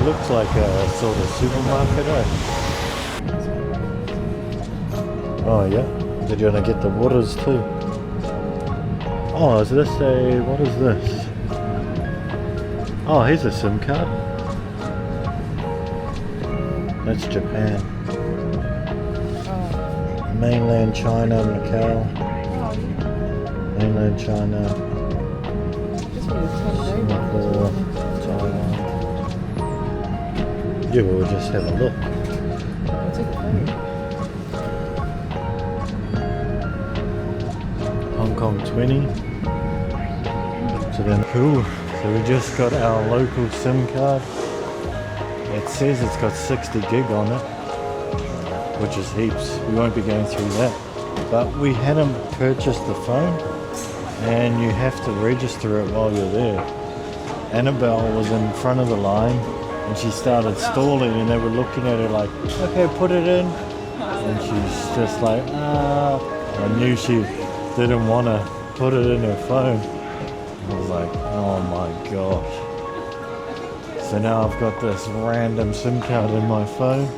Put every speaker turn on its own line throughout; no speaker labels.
Looks like a sort of supermarket, eh? Oh yeah, did you want to get the waters too? Oh, is this a, what is this? Oh, here's a SIM card. That's Japan. Mainland China, Macau. Mainland China. Singapore, Taiwan. Yeah, we'll just have a look. Hong Kong 20. So then, cool. So we just got our local SIM card. It says it's got 60 gig on it, which is heaps. We won't be going through that. But we hadn't purchased the phone, and you have to register it while you're there. Annabel was in front of the line, and she started stalling, and they were looking at her like, okay, put it in. And she's just like, ah. I knew she didn't want to put it in her phone. I was like, oh my gosh. So now I've got this random SIM card in my phone.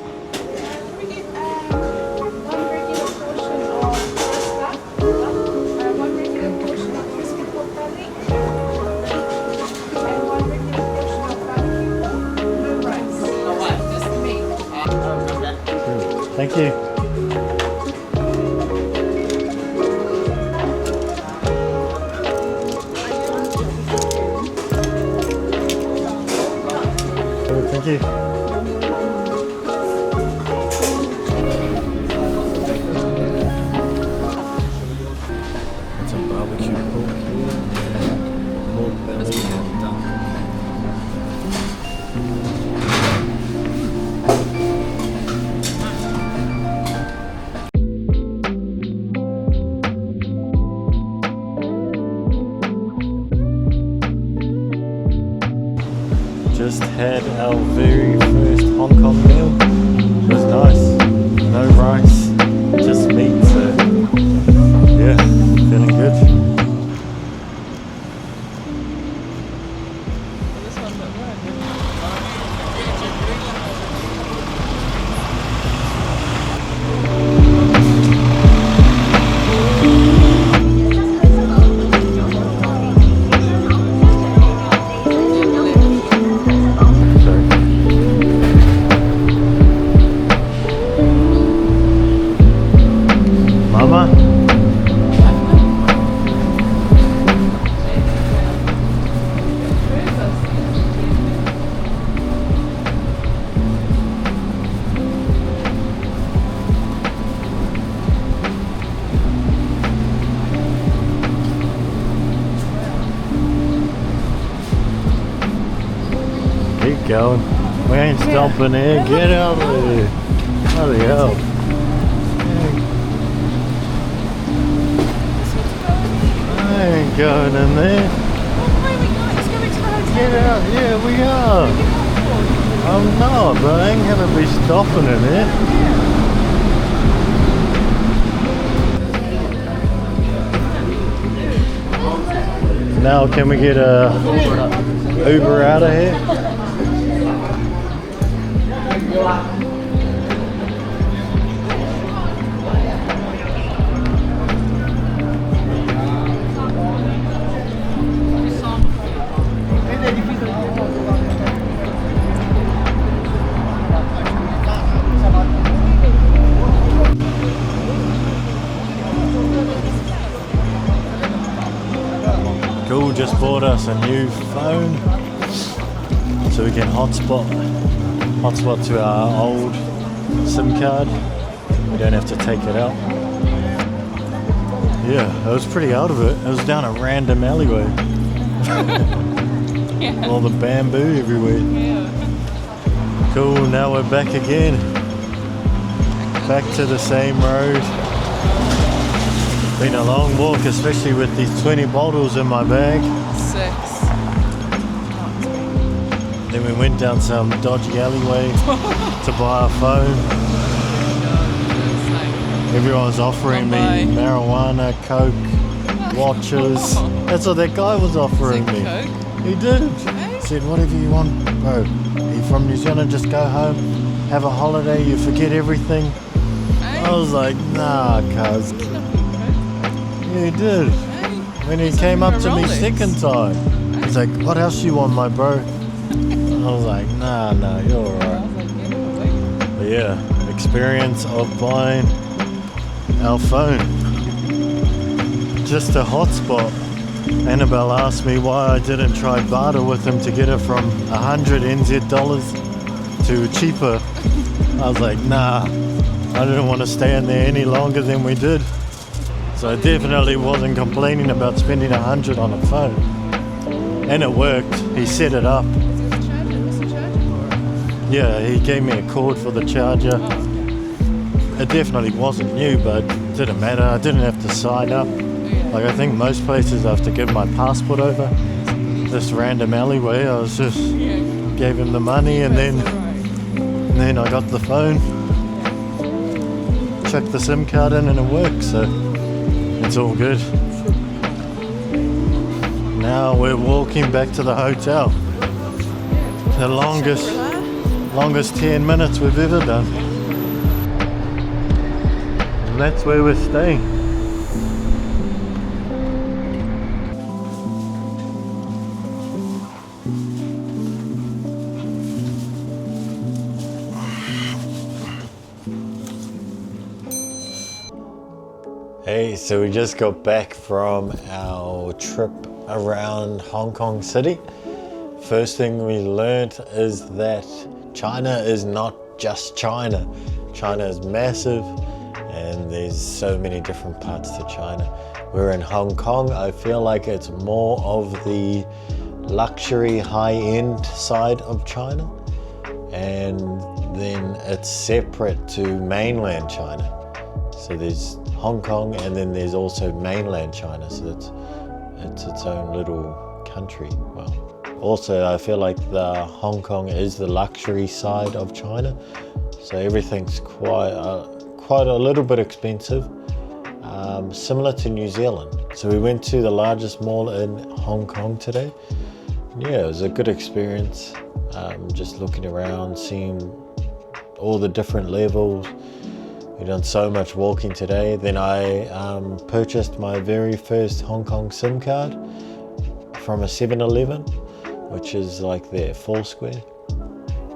Thank you. Thank you. It's a barbecue pork here. Pork belly. Just had our very first Hong Kong meal. It was nice. No rice, just meat. So yeah, feeling good. Keep going. We ain't stopping here. Get out of there. Bloody hell. I ain't going in there. Get out. Yeah, we are. I'm not, but I ain't gonna be stopping in here. Now can we get a Uber out of here? Bill just bought us a new phone, so we can hotspot to our old SIM card. We don't have to take it out. Yeah, I was pretty out of it. It was down a random alleyway.
Yeah.
All the bamboo everywhere.
Yeah.
Cool, now we're back again. Back to the same road. Been a long walk, especially with these 20 bottles in my bag.
6.
Then we went down some dodgy alleyway to buy a phone. Everyone's offering me marijuana, coke, watches. That's what that guy was offering me.
Coke?
He did.
Hey?
Said, whatever you want, bro. Are you from New Zealand? Just go home, have a holiday, you forget everything.
Hey?
I was like, nah, cuz. Yeah, he did.
Hey?
When he came up to me second time, he's like, what else you want, my bro? I was like, nah, you're alright. But yeah, experience of buying our phone. Just a hotspot. Annabel asked me why I didn't try barter with him to get it from 100 NZ dollars to cheaper. I was like, nah, I didn't want to stay in there any longer than we did. So I definitely wasn't complaining about spending 100 on a phone. And it worked. He set it up. Yeah, he gave me a cord for the charger. It definitely wasn't new, but it didn't matter. I didn't have to sign up. Like, I think most places I have to give my passport over. This random alleyway, I was just gave him the money, and then I got the phone. Chucked the SIM card in and it worked, so it's all good. Now we're walking back to the hotel. The longest 10 minutes we've ever done. And that's where we're staying. Hey, so we just got back from our trip around Hong Kong City. First thing we learned is that China is not just China. China is massive and there's so many different parts to China. We're in Hong Kong. I feel like it's more of the luxury high-end side of China, and then it's separate to mainland China. So there's Hong Kong and then there's also mainland China, so it's its own little country. Well, also I feel like the Hong Kong is the luxury side of China, so everything's quite a little bit expensive, similar to New Zealand. So we went to the largest mall in Hong Kong today. Yeah, it was a good experience, just looking around, seeing all the different levels. We've done so much walking today. Then I purchased my very first Hong Kong SIM card from a 7-Eleven, which is like their Foursquare.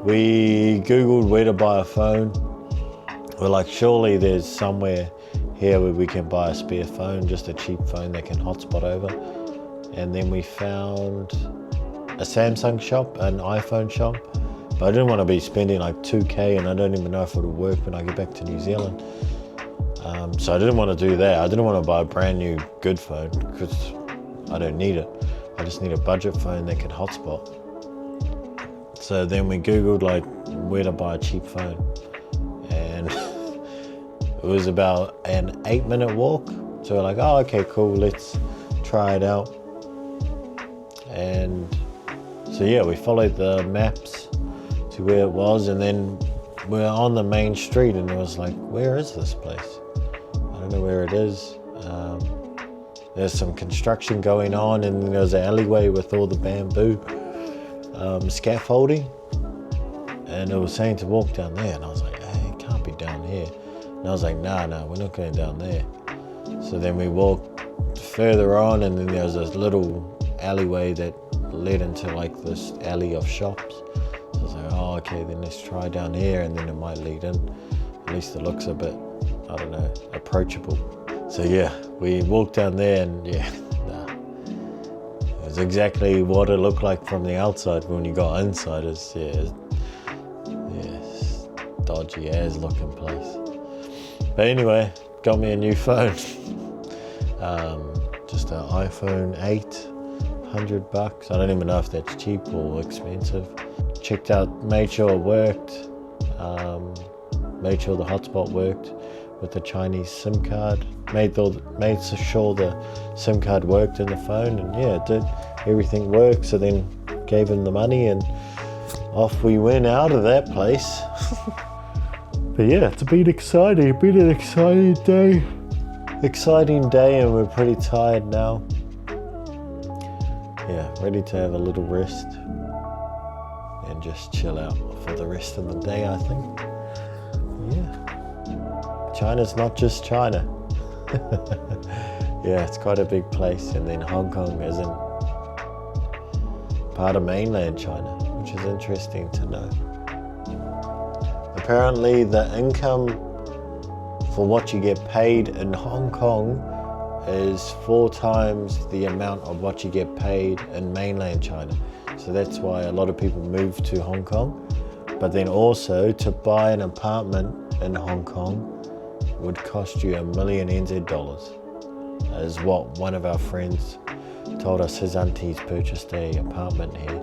We Googled where to buy a phone. We're like, surely there's somewhere here where we can buy a spare phone, just a cheap phone that can hotspot over. And then we found a Samsung shop, an iPhone shop. But I didn't want to be spending like 2K, and I don't even know if it'll work when I get back to New Zealand. So I didn't want to do that. I didn't want to buy a brand new good phone because I don't need it. I just need a budget phone that can hotspot. So then we Googled like where to buy a cheap phone, and it was about an 8-minute walk. So we're like, oh, okay, cool, let's try it out. And so yeah, we followed the maps to where it was, and then we're on the main street, and it was like, where is this place? I don't know where it is. There's some construction going on, and then there's an alleyway with all the bamboo scaffolding, and it was saying to walk down there, and I was like, hey, it can't be down here. And I was like, nah, we're not going down there. So then we walked further on, and then there was this little alleyway that led into like this alley of shops. So I was like, oh, okay, then let's try down here, and then it might lead in. At least it looks a bit, I don't know, approachable. So yeah, we walked down there, and yeah, nah, It's exactly what it looked like from the outside. When you got inside, it's dodgy as looking place. But anyway, got me a new phone. Just an iPhone 8, $100. I don't even know if that's cheap or expensive. Checked out, made sure it worked. Made sure the hotspot worked with the Chinese SIM card. Made sure the SIM card worked in the phone, and yeah, it did. Everything worked. So then gave him the money, and off we went out of that place. But yeah, it's been exciting. It's been an exciting day. Exciting day, and we're pretty tired now. Yeah, ready to have a little rest and just chill out for the rest of the day, I think. Yeah. China's not just China. Yeah, it's quite a big place, and then Hong Kong isn't part of mainland China, which is interesting to know. Apparently the income for what you get paid in Hong Kong is 4 times the amount of what you get paid in mainland China. So that's why a lot of people move to Hong Kong. But then also to buy an apartment in Hong Kong would cost you $1 million NZ dollars, is what one of our friends told us. His auntie's purchased an apartment here,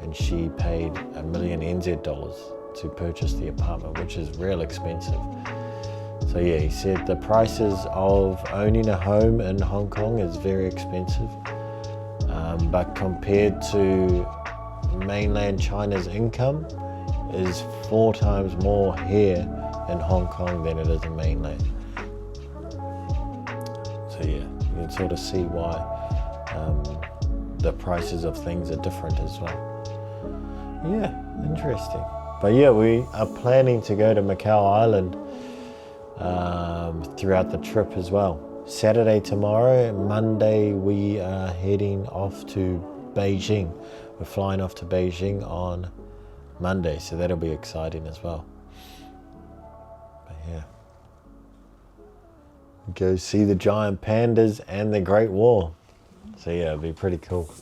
and she paid $1 million NZ dollars to purchase the apartment, which is real expensive. So yeah, he said the prices of owning a home in Hong Kong is very expensive, but compared to mainland China's income is 4 times more here in Hong Kong than it is in mainland. So yeah, you can sort of see why the prices of things are different as well. Yeah, interesting. But yeah, we are planning to go to Macau Island throughout the trip as well. Saturday tomorrow, Monday we are heading off to Beijing. We're flying off to Beijing on Monday, so that'll be exciting as well. But yeah, go see the giant pandas and the Great Wall. So yeah, it'll be pretty cool.